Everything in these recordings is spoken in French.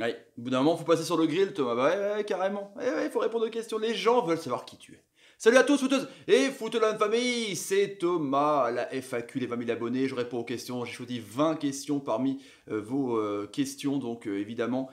Ouais, au bout d'un moment, faut passer sur le grill, Thomas. Bah ouais, carrément. Ouais, faut répondre aux questions. Les gens veulent savoir qui tu es. Salut à tous, footeuses et footeux de famille, c'est Thomas, la FAQ, les 20 000 abonnés. Je réponds aux questions. J'ai choisi 20 questions parmi vos questions, donc évidemment.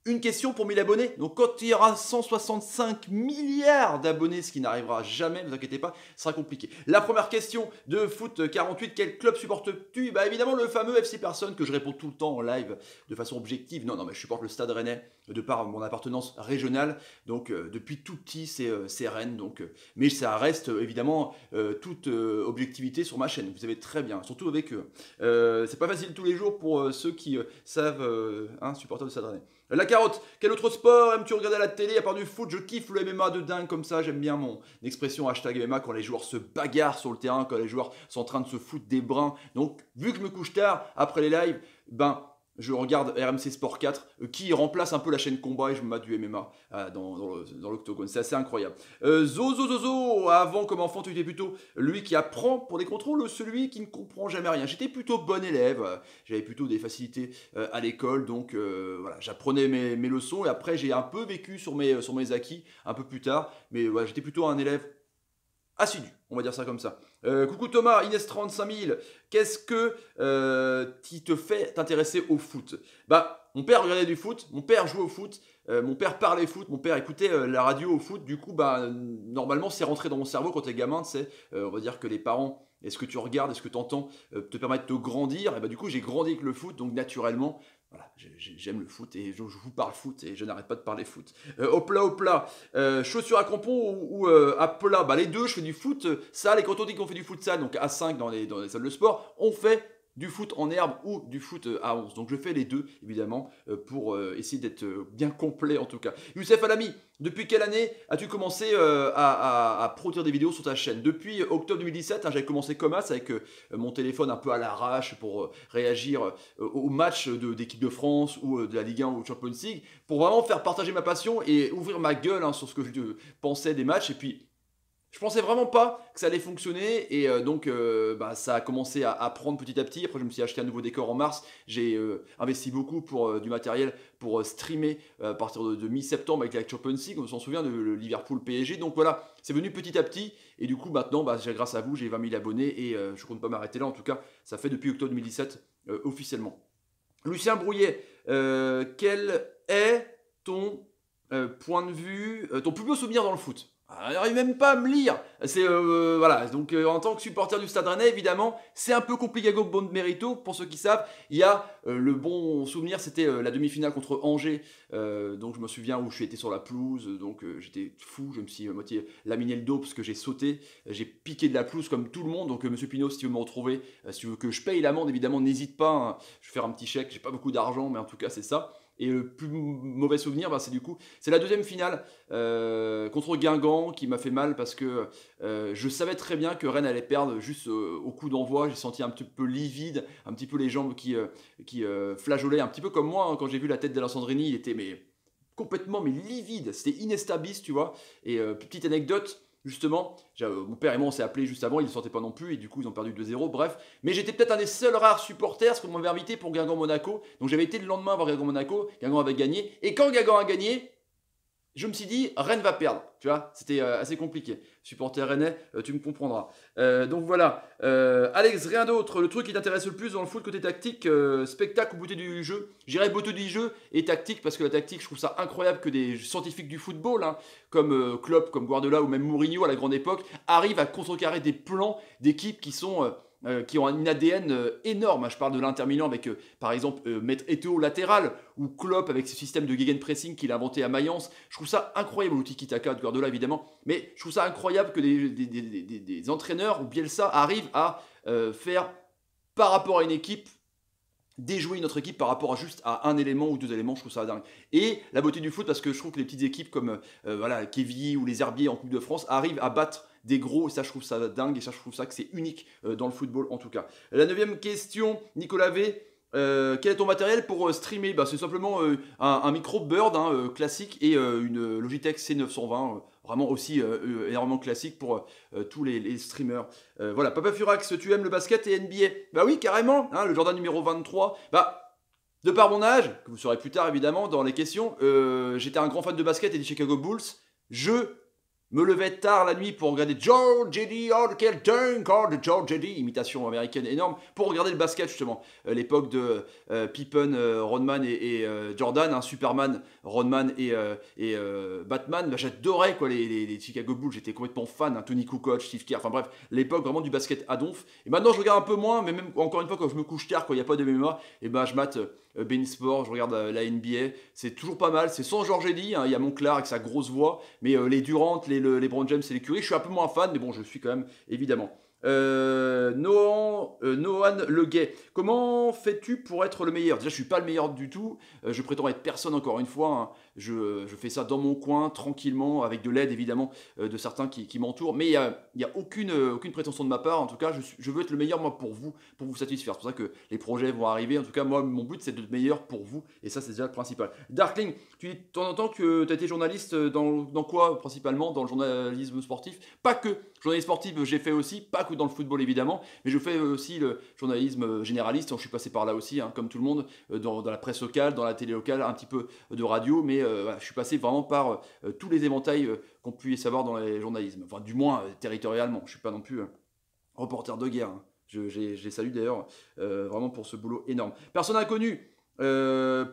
Une question pour 1000 abonnés. Donc quand il y aura 165 milliards d'abonnés, ce qui n'arrivera jamais, ne vous inquiétez pas, ce sera compliqué. La première question de Foot 48, quel club supportes-tu? Bah évidemment le fameux FC Personne que je réponds tout le temps en live de façon objective. Non, mais je supporte le Stade Rennais de par mon appartenance régionale. Donc depuis tout petit, c'est Rennes. Donc, mais ça reste évidemment toute objectivité sur ma chaîne. Vous savez très bien, surtout avec eux. C'est pas facile tous les jours pour ceux qui savent supporter le Stade Rennais. La carotte, quel autre sport aimes-tu regarder à la télé à part du foot? Je kiffe le MMA de dingue comme ça, j'aime bien mon expression hashtag MMA quand les joueurs se bagarrent sur le terrain, quand les joueurs sont en train de se foutre des brins. Donc vu que je me couche tard après les lives, je regarde RMC Sport 4 qui remplace un peu la chaîne combat et je me mets du MMA dans l'octogone. C'est assez incroyable. Zozo, avant comme enfant tu étais plutôt lui qui apprend pour des contrôles ou celui qui ne comprend jamais rien? J'étais plutôt bon élève, j'avais plutôt des facilités à l'école, donc voilà, j'apprenais mes leçons et après j'ai un peu vécu sur mes acquis un peu plus tard, mais voilà, j'étais plutôt un élève assidu, on va dire ça comme ça. Coucou Thomas, Inès 35 000, qu'est-ce que qui te fait t'intéresser au foot? Bah, mon père regardait du foot, mon père jouait au foot, mon père parlait foot, mon père écoutait la radio au foot, du coup, normalement, c'est rentré dans mon cerveau quand t'es gamin, tu sais, on va dire que les parents, est-ce que tu regardes, est-ce que tu entends, te permettent de te grandir, et bah du coup, j'ai grandi avec le foot, donc naturellement, voilà, j'aime le foot et je vous parle foot et je n'arrête pas de parler foot. Hopla, chaussures à crampons ou à plat? Bah les deux, je fais du foot sale et quand on dit qu'on fait du foot sale, donc à 5 dans les salles de sport, on fait du foot en herbe ou du foot à 11. Donc je fais les deux évidemment pour essayer d'être bien complet en tout cas. Youssef Alami, depuis quelle année as-tu commencé à produire des vidéos sur ta chaîne? Depuis octobre 2017, j'avais commencé comme ça avec mon téléphone un peu à l'arrache pour réagir aux matchs d'équipe de France ou de la Ligue 1 ou Champions League pour vraiment faire partager ma passion et ouvrir ma gueule sur ce que je pensais des matchs et puis je pensais vraiment pas que ça allait fonctionner et donc ça a commencé à prendre petit à petit. Après je me suis acheté un nouveau décor en mars. J'ai investi beaucoup pour du matériel pour streamer à partir de mi-septembre avec la Champions League. On s'en souvient de le Liverpool PSG. Donc voilà, c'est venu petit à petit et du coup maintenant grâce à vous j'ai 20 000 abonnés et je compte pas m'arrêter là. En tout cas ça fait depuis octobre 2017 officiellement. Lucien Brouillet, quel est ton point de vue, ton plus beau souvenir dans le foot? Il n'arrive même pas à me lire. C'est voilà. Donc en tant que supporter du Stade Rennais, évidemment, c'est un peu compliqué à bon mérito. Pour ceux qui savent, il y a le bon souvenir, c'était la demi-finale contre Angers. Donc je me souviens où je suis été sur la pelouse. Donc j'étais fou. Je me suis moitié laminé le dos parce que j'ai sauté. J'ai piqué de la pelouse comme tout le monde. Donc Monsieur Pinot, si tu veux me retrouver, si tu veux que je paye l'amende, évidemment, n'hésite pas. Hein. Je vais faire un petit chèque. J'ai pas beaucoup d'argent, mais en tout cas c'est ça. Et le plus mauvais souvenir, c'est la deuxième finale contre Guingamp qui m'a fait mal parce que je savais très bien que Rennes allait perdre juste au coup d'envoi. J'ai senti un petit peu livide, un petit peu les jambes qui flageolaient, un petit peu comme moi hein, quand j'ai vu la tête d'Alessandrini, il était complètement livide, c'était inestabilis, tu vois. Et petite anecdote. Justement, mon père et moi on s'est appelé juste avant, ils ne sortaient pas non plus et du coup ils ont perdu 2-0, bref. Mais j'étais peut-être un des seuls rares supporters parce qu'on m'avait invité pour Guingamp-Monaco. Donc j'avais été le lendemain voir Guingamp-Monaco, Guingamp avait gagné. Et quand Guingamp a gagné, je me suis dit, Rennes va perdre. Tu vois, c'était assez compliqué. Supporter rennais, tu me comprendras. Donc voilà. Alex, rien d'autre. Le truc qui t'intéresse le plus dans le foot côté tactique, spectacle ou beauté du jeu? J'irais beauté du jeu et tactique parce que la tactique, je trouve ça incroyable que des scientifiques du football, hein, comme Klopp, comme Guardiola ou même Mourinho à la grande époque, arrivent à contrecarrer des plans d'équipes qui ont une ADN énorme. Je parle de l'Inter Milan avec, par exemple, mettre Eto'o latéral ou Klopp avec ce système de gegenpressing qu'il a inventé à Mayence. Je trouve ça incroyable, ou tiki-taka de Guardiola évidemment, mais je trouve ça incroyable que des entraîneurs ou Bielsa arrivent à faire par rapport à une équipe déjouer notre équipe par rapport à un élément ou deux éléments, je trouve ça dingue. Et la beauté du foot, parce que je trouve que les petites équipes comme Quevilly ou les Herbiers en Coupe de France arrivent à battre des gros, et ça je trouve ça dingue, et ça je trouve ça que c'est unique dans le football en tout cas. La 9e question, Nicolas V. Quel est ton matériel pour streamer? C'est simplement un micro Bird classique et une Logitech C920, vraiment aussi énormément classique pour tous les streamers. Voilà, Papa Furax, tu aimes le basket et NBA? Bah oui, carrément, hein, le Jordan numéro 23. De par mon âge, que vous saurez plus tard évidemment dans les questions, j'étais un grand fan de basket et des Chicago Bulls. Je me levais tard la nuit pour regarder Joe Jedi, oh quel dunk, oh de Joe Jedi, imitation américaine énorme, pour regarder le basket justement. L'époque de Pippen, Rodman et Jordan, hein, Superman, Rodman et Batman, bah, j'adorais quoi, les Chicago Bulls, j'étais complètement fan, hein, Tony Kukoc, Steve Kerr, enfin bref, l'époque vraiment du basket à donf. Et maintenant je regarde un peu moins, mais même encore une fois quand je me couche tard, quand il n'y a pas de MMA, et ben je mate Bein Sport, je regarde la NBA, c'est toujours pas mal, c'est sans Georges Eddy, hein, il y a Monclar avec sa grosse voix, mais les Durant, les Brown James et les Curry, je suis un peu moins fan, mais bon, je suis quand même, évidemment. Nohan Le Gay, comment fais-tu pour être le meilleur? Déjà, je suis pas le meilleur du tout, je prétends être personne encore une fois, hein. Je fais ça dans mon coin, tranquillement, avec de l'aide évidemment de certains qui m'entourent, mais il y a aucune prétention de ma part, en tout cas, je veux être le meilleur moi pour vous satisfaire. C'est pour ça que les projets vont arriver, en tout cas, moi, mon but c'est d'être meilleur pour vous, et ça c'est déjà le principal. Darkling, tu dis de temps en temps que tu as été journaliste dans quoi principalement? Dans le journalisme sportif? Pas que, journaliste sportif j'ai fait aussi, pas que dans le football évidemment, mais je fais aussi le journalisme généraliste, je suis passé par là aussi, hein, comme tout le monde, dans la presse locale, dans la télé locale, un petit peu de radio, mais voilà, je suis passé vraiment par tous les éventails qu'on puisse savoir dans les journalismes, enfin du moins territorialement, je ne suis pas non plus reporter de guerre, hein. Je les salue d'ailleurs vraiment pour ce boulot énorme. Personne inconnue,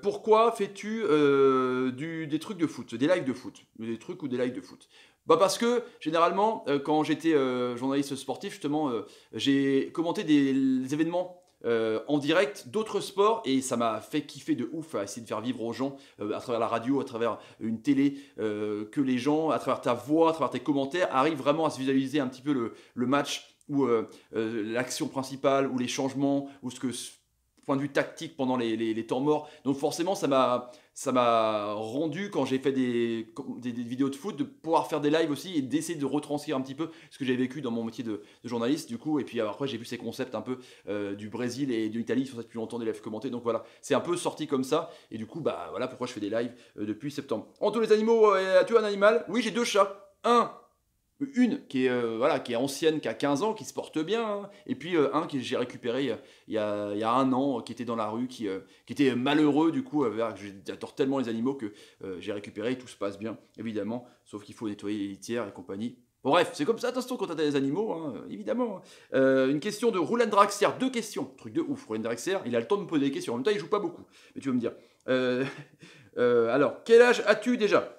pourquoi fais-tu des trucs de foot, des lives de foot, des trucs ou des lives de foot? Bah parce que généralement quand j'étais journaliste sportif justement j'ai commenté des événements en direct d'autres sports et ça m'a fait kiffer de ouf à essayer de faire vivre aux gens à travers la radio, à travers une télé, que les gens, à travers ta voix, à travers tes commentaires, arrivent vraiment à se visualiser un petit peu le match ou l'action principale ou les changements ou ce que point de vue tactique pendant les temps morts. Donc forcément ça m'a rendu quand j'ai fait des vidéos de foot de pouvoir faire des lives aussi et d'essayer de retranscrire un petit peu ce que j'ai vécu dans mon métier de journaliste du coup. Et puis après j'ai vu ces concepts un peu du Brésil et de l'Italie, sur ça depuis longtemps des lives commentés, donc voilà, c'est un peu sorti comme ça et du coup bah voilà pourquoi je fais des lives depuis septembre. En tous les animaux, as-tu un animal? Oui, j'ai deux chats. Une qui est, voilà, qui est ancienne, qui a 15 ans, qui se porte bien, hein. Et puis un que j'ai récupéré il y a un an, qui était dans la rue, qui était malheureux du coup, j'adore tellement les animaux que j'ai récupéré, et tout se passe bien, évidemment, sauf qu'il faut nettoyer les litières et compagnie. Bon bref, c'est comme ça, attention quand t'as des animaux, hein, évidemment, hein. Une question de Roland Draxler, deux questions, truc de ouf, Roland Draxler, il a le temps de me poser des questions, en même temps il joue pas beaucoup, mais tu vas me dire. Alors, quel âge as-tu déjà?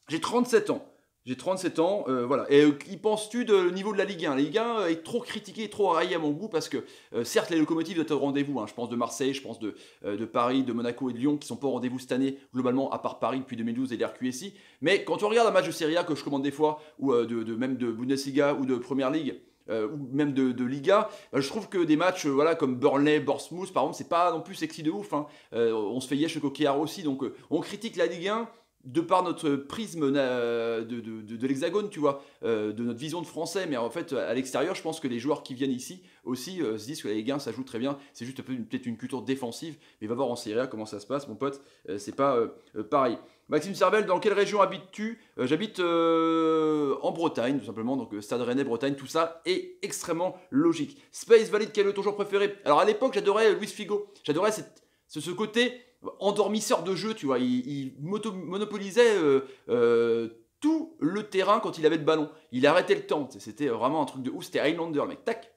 J'ai 37 ans. J'ai 37 ans, voilà. Et qu'y penses-tu de niveau de la Ligue 1? La Ligue 1 est trop critiquée, trop raillée à mon goût parce que certes les locomotives doivent être au rendez-vous, hein. Je pense de Marseille, je pense de Paris, de Monaco et de Lyon qui sont pas au rendez-vous cette année globalement à part Paris depuis 2012 et l'RQSI. Mais quand tu regardes un match de Serie A que je commande des fois ou même de Bundesliga ou de Première Ligue, ou même de Liga, bah, je trouve que des matchs voilà, comme Burnley, Bournemouth par exemple, c'est pas non plus sexy de ouf, hein. On se fait yesh le coquillard aussi, donc on critique la Ligue 1 de par notre prisme de l'hexagone, tu vois, de notre vision de français, mais en fait, à l'extérieur, je pense que les joueurs qui viennent ici aussi se disent que la Ligue 1, ça joue très bien, c'est juste peut-être une culture défensive, mais va voir en Serie A comment ça se passe, mon pote, c'est pas pareil. Maxime Servel, dans quelle région habites-tu? J'habite en Bretagne, tout simplement, donc Stade Rennais, Bretagne, tout ça est extrêmement logique. Space Valid, quel est ton joueur préféré? Alors à l'époque, j'adorais Luis Figo, j'adorais ce côté endormisseur de jeu, tu vois, il monopolisait tout le terrain quand il avait le ballon. Il arrêtait le temps, c'était vraiment un truc de ouf, c'était Highlander, le mec, tac.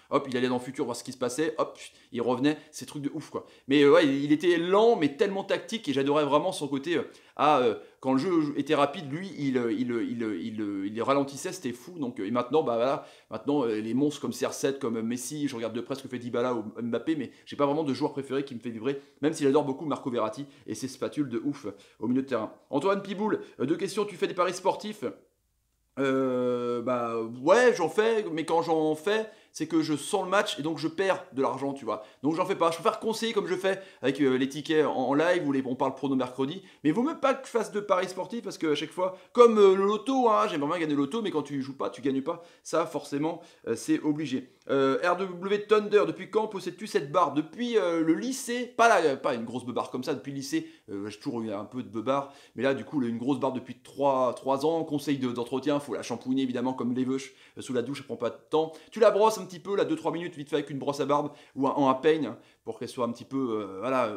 Hop, il allait dans le futur voir ce qui se passait, hop, il revenait, c'est truc de ouf quoi. Mais ouais, il était lent mais tellement tactique et j'adorais vraiment son côté quand le jeu était rapide, lui il ralentissait, c'était fou. Donc et maintenant bah voilà, maintenant les monstres comme CR7, comme Messi, je regarde de près ce que fait Dybala ou Mbappé, mais j'ai pas vraiment de joueur préféré qui me fait vibrer, même si j'adore beaucoup Marco Verratti et ses spatules de ouf au milieu de terrain. Antoine Piboul, deux questions, tu fais des paris sportifs? Bah ouais, j'en fais, mais quand j'en fais, c'est que je sens le match et donc je perds de l'argent, tu vois. Donc j'en fais pas. Je préfère conseiller comme je fais avec les tickets en live où on parle prono mercredi. Mais il vaut même pas que je fasse de paris sportifs parce que à chaque fois, comme le loto, hein, j'aimerais bien gagner le loto, mais quand tu joues pas, tu gagnes pas. Ça, forcément, c'est obligé. RW Thunder, depuis quand possèdes-tu cette barre? Depuis le lycée, pas une grosse beubare comme ça, depuis le lycée, j'ai toujours eu un peu de beubare, mais là, du coup, une grosse barbe depuis 3 ans. Conseil d'entretien, faut la shampouiner évidemment comme les veuches sous la douche, ça prend pas de temps. Tu la brosses brosse un petit peu, là, 2-3 minutes, vite fait avec une brosse à barbe ou un peigne, pour qu'elle soit un petit peu, voilà,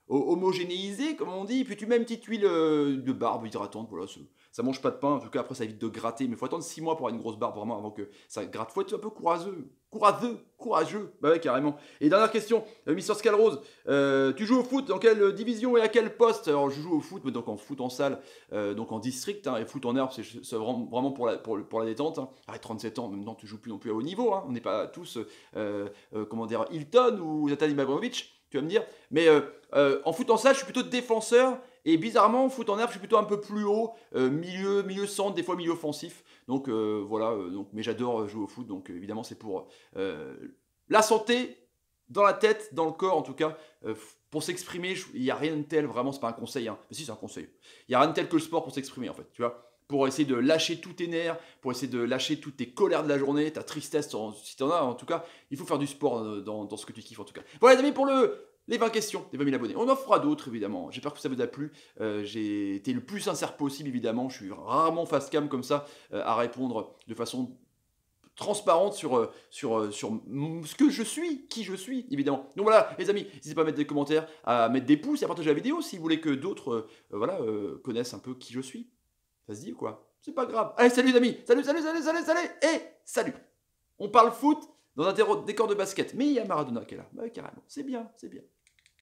homogénéisée, comme on dit. Puis tu mets une petite huile de barbe hydratante, voilà, ça mange pas de pain. En tout cas, après, ça évite de gratter. Mais il faut attendre 6 mois pour avoir une grosse barbe, vraiment, avant que ça gratte. Faut être un peu courageux. Bah ouais, carrément. Et dernière question, Mister Scalrose, tu joues au foot dans quelle division et à quel poste? Alors, je joue au foot, mais donc en foot en salle, donc en district, hein, et foot en herbe, c'est vraiment pour la détente. Hein. Arrête, 37 ans, même temps, tu joues plus non plus à haut niveau. Hein. On n'est pas tous, comment dire, Hilton ou Zlatan Ibrahimovic, tu vas me dire. Mais en foot en salle, je suis plutôt défenseur. Et bizarrement, en foot en herbe, je suis plutôt un peu plus haut, milieu centre, des fois milieu offensif. Donc voilà, mais j'adore jouer au foot, donc évidemment c'est pour la santé, dans la tête, dans le corps en tout cas. Pour s'exprimer, il n'y a rien de tel, vraiment, c'est pas un conseil, hein. Mais si, c'est un conseil. Il n'y a rien de tel que le sport pour s'exprimer en fait, tu vois. Pour essayer de lâcher tous tes nerfs, pour essayer de lâcher toutes tes colères de la journée, ta tristesse, si t'en as en tout cas, il faut faire du sport dans ce que tu kiffes en tout cas. Voilà les amis pour les 20 questions des 20 000 abonnés. On en fera d'autres évidemment. J'espère que ça vous a plu. J'ai été le plus sincère possible évidemment. Je suis rarement face cam comme ça à répondre de façon transparente sur ce que je suis, qui je suis, évidemment. Donc voilà, les amis, n'hésitez pas à mettre des commentaires, à mettre des pouces et à partager la vidéo si vous voulez que d'autres connaissent un peu qui je suis. Ça se dit ou quoi? C'est pas grave. Allez, salut les amis. Salut. Et salut. On parle foot dans un décor de basket. Mais il y a Maradona qui est là. Bah, carrément. C'est bien.